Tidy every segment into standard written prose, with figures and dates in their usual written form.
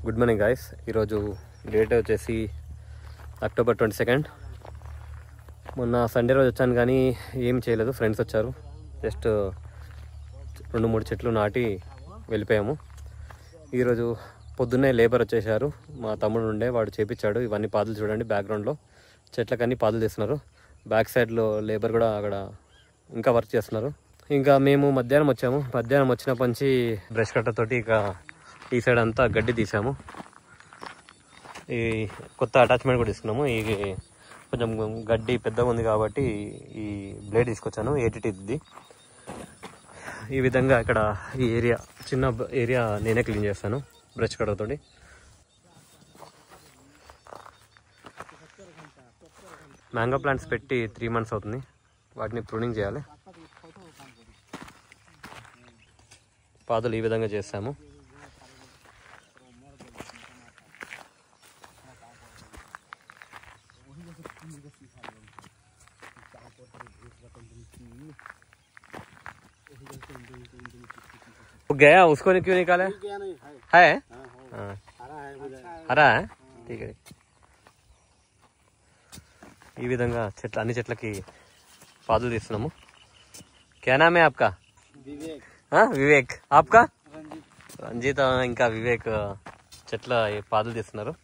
Good morning guys. ఈరోజు date వచ్చేసి October 22. మొన్న సండే రోజు వచ్చాను కానీ ఏం చేయలేదు. ఫ్రెండ్స్ వచ్చారు, జస్ట్ 2-3 చెట్లు నాటి వెళ్ళిపోయాము. ఈరోజు పొద్దున్నే లేబర్ వచ్చేసారు. మా తమ్ముడు ఉండే, వాడు చేపించాడు. ఇవన్నీ పాదులు చూడండి, బ్యాక్గ్రౌండ్లో చెట్లకన్నీ పాదులు తీస్తున్నారు. బ్యాక్ సైడ్లో లేబర్ కూడా అక్కడ ఇంకా వర్క్ చేస్తున్నారు. ఇంకా మేము మధ్యాహ్నం వచ్చాము. మధ్యాహ్నం వచ్చినప్పటి నుంచి బ్రష్ కట్టతోటి ఇక ఈ సైడ్ అంతా గడ్డి తీసాము. ఈ కొత్త అటాచ్మెంట్ కూడా తీసుకున్నాము. ఈ కొంచెం గడ్డి పెద్దగా ఉంది కాబట్టి ఈ బ్లేడ్ తీసుకొచ్చాను, 80 ఈ విధంగా ఇక్కడ ఈ ఏరియా, చిన్న ఏరియా నేనే క్లీన్ చేస్తాను బ్రష్ కట్టతోటి. మ్యాంగో ప్లాంట్స్ పెట్టి 3 months అవుతుంది. వాటిని ప్రూనింగ్ చేయాలి. పాదులు ఈ విధంగా చేస్తాము. गया उसको नहीं क्यों निकाला है? हरा है, ठीक है. ఈ విధంగా చెట్ల అన్ని చెట్లకి పాదులు తీస్తున్నాము. क्या नाम है आपका? వివేక్. आपका? రంజిత్. ఇంకా వివేక్ చెట్ల పాదులు తీస్తున్నారు.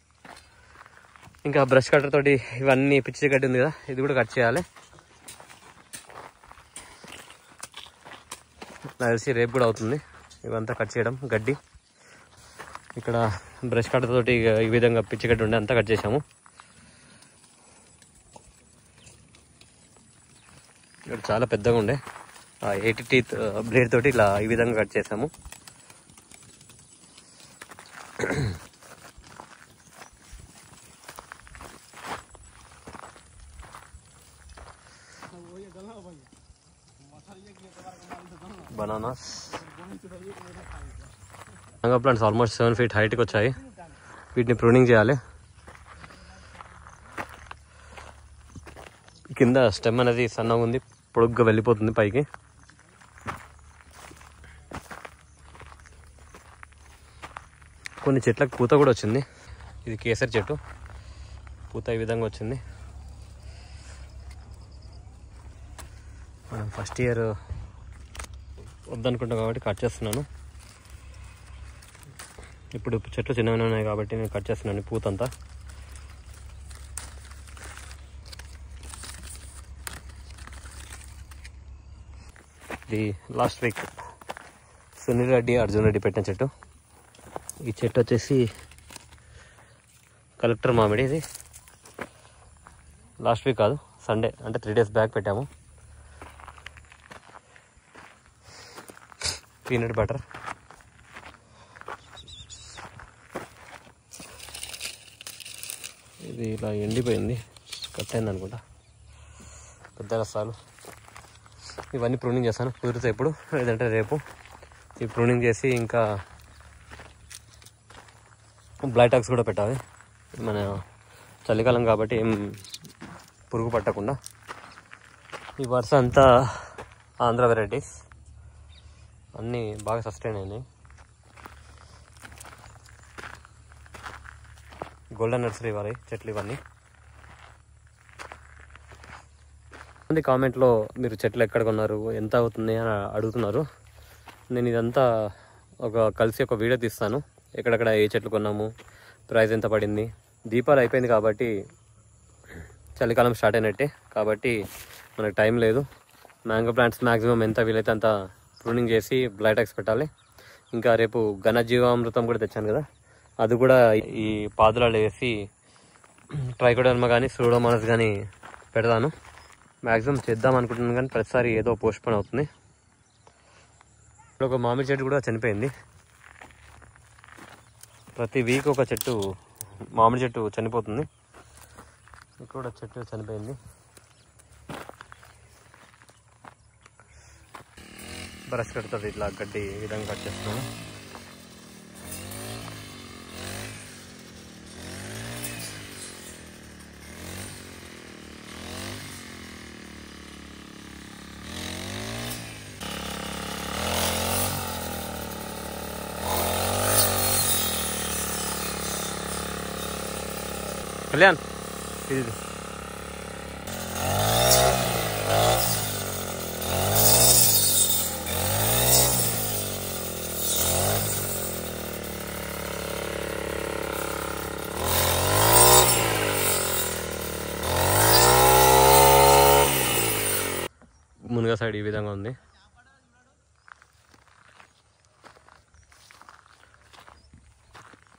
ఇంకా బ్రష్ కట్టర్ తోటి ఇవన్నీ పిచ్చి గడ్డి ఉంది కదా, ఇది కూడా కట్ చేయాలి. నాకు తెలిసి రేపు కూడా అవుతుంది ఇవంతా కట్ చేయడం గడ్డి. ఇక్కడ బ్రష్ కట్టర్ తోటి ఈ విధంగా పిచ్చి గడ్డి ఉండే అంతా కట్ చేసాము. ఇక్కడ చాలా పెద్దగా ఉండే 80 teeth బ్లేడ్ తోటి ఇలా ఈ విధంగా కట్ చేసాము. Bananas, mango plants almost 7 feet హైట్కి వచ్చాయి. వీటిని ప్రూనింగ్ చేయాలి. కింద స్టెమ్ అనేది సన్నగా ఉంది, పొడుగ్గా వెళ్ళిపోతుంది పైకి. కొన్ని చెట్లకు పూత కూడా వచ్చింది. ఇది కేసరి చెట్టు, పూత ఈ విధంగా వచ్చింది. మనం ఫస్ట్ ఇయర్ వద్దనుకుంటాం కాబట్టి కట్ చేస్తున్నాను. ఇప్పుడు చెట్లు చిన్నగానే ఉన్నాయి కాబట్టి నేను కట్ చేస్తున్నాను పూత అంతా. ఇది లాస్ట్ వీక్ సునీల్ రెడ్డి, అర్జున్ రెడ్డి పెట్టిన చెట్టు. ఈ చెట్టు వచ్చేసి కలెక్టర్ మామిడి. ఇది లాస్ట్ వీక్ కాదు, సండే అంటే 3 days బ్యాక్ పెట్టాము. Peanut butter. ఇది ఇలా ఎండిపోయింది, కట్ అయింది అనుకుంటా, పెద్ద రసాలు. ఇవన్నీ ప్రూనింగ్ చేస్తాను, కుదిరితే ఇప్పుడు లేదంటే రేపు. ఈ ప్రూనింగ్ చేసి ఇంకా బ్లైటాక్స్ కూడా పెట్టాలి. మన చలికాలం కాబట్టి ఏం పురుగు పట్టకుండా. ఈ వరుస అంతా ఆంధ్ర వెరైటీస్, అన్నీ బాగా సస్టైన్ అయినాయి. గోల్డెన్ నర్సరీ వారి చెట్లు ఇవన్నీ. కామెంట్లో మీరు చెట్లు ఎక్కడ కొన్నారు, ఎంత అవుతుంది అని అడుగుతున్నారు. నేను ఇదంతా కలిసి ఒక వీడియో తీస్తాను, ఎక్కడెక్కడ ఏ చెట్లు కొన్నాము, ప్రైస్ ఎంత పడింది. దీపాలు అయిపోయింది కాబట్టి చలికాలం స్టార్ట్ అయినట్టే, కాబట్టి మనకు టైం లేదు. మ్యాంగో ప్లాంట్స్ మ్యాక్సిమం ఎంత వీలైతే అంత ప్రూనింగ్ చేసి బ్లైటాక్స్ పెట్టాలి. ఇంకా రేపు ఘనజీవామృతం కూడా తెచ్చాను కదా, అది కూడా ఈ పాదులలో వేసి ట్రైకోడర్మా కానీ సూడోమోనాస్ కానీ పెడతాను. మ్యాక్సిమం చేద్దాం అనుకుంటున్నాను కానీ ప్రతిసారి ఏదో పోస్ట్పోన్ అవుతుంది. ఇప్పుడు ఒక మామిడి చెట్టు కూడా చనిపోయింది. ప్రతి వీక్ ఒక చెట్టు, మామిడి చెట్టు చనిపోతుంది. ఇక్కడ చెట్టు చనిపోయింది. బ్రష్ కడుతుంది ఇట్లా గడ్డి ఈ విధంగా కట్ చేస్తున్నాను. కళ్యాణ్ ఇది మునుగా సైడ్ ఈ విధంగా ఉంది.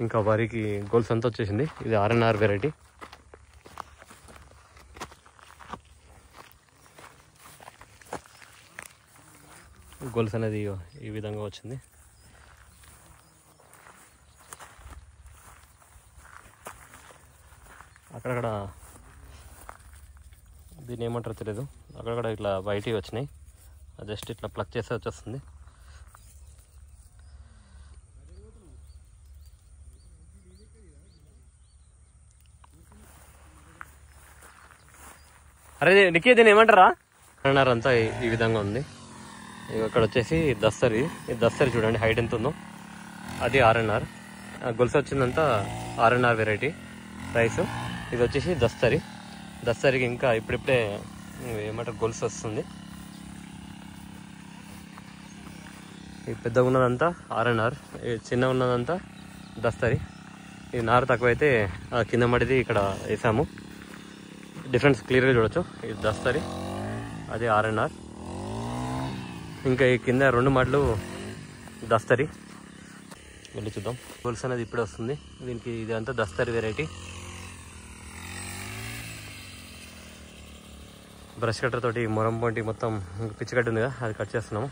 ఇంకా వరికి గోల్స్ అంతా వచ్చేసింది. ఇది RNR వెరైటీ. గోల్స్ అనేది ఈ విధంగా వచ్చింది. అక్కడక్కడ దీన్ని ఏమంటారో తెలియదు, అక్కడక్కడ ఇట్లా వైట్ వచ్చినాయి. జస్ట్ ఇట్లా ప్లగ్ చేస్తే వచ్చేస్తుంది. అరే నిఖి దీన్ని ఏమంటారా? RNR అంతా ఈ విధంగా ఉంది. ఇక్కడ వచ్చేసి దస్తరి. ఈ దస్తరి చూడండి హైట్ ఎంత ఉందో, అది RNR. గొలుసు వచ్చిందంతా RNR వెరైటీ రైస్. ఇది వచ్చేసి దస్తరి. దస్తరికి ఇంకా ఇప్పుడిప్పుడే ఏమంటారు గొలుసు వస్తుంది. ఈ పెద్దగా ఉన్నదంతా RNR, చిన్న ఉన్నదంతా దస్తరి. ఇది నారు తక్కువైతే కింద మడిది ఇక్కడ వేసాము. డిఫరెన్స్ క్లియర్గా చూడొచ్చు. ఇది దస్తరి, అది RNR. ఇంకా ఈ కింద 2 మడ్లు దస్తరి. వెళ్ళి చూద్దాం. గొలుసు అనేది ఇప్పుడే వస్తుంది దీనికి. ఇది అంతా దస్తరి వెరైటీ. బ్రష్ కట్టర్ తోటి మొరం పొంటి మొత్తం పిచ్చి కట్టు ఉంది కదా, అది కట్ చేస్తున్నాము.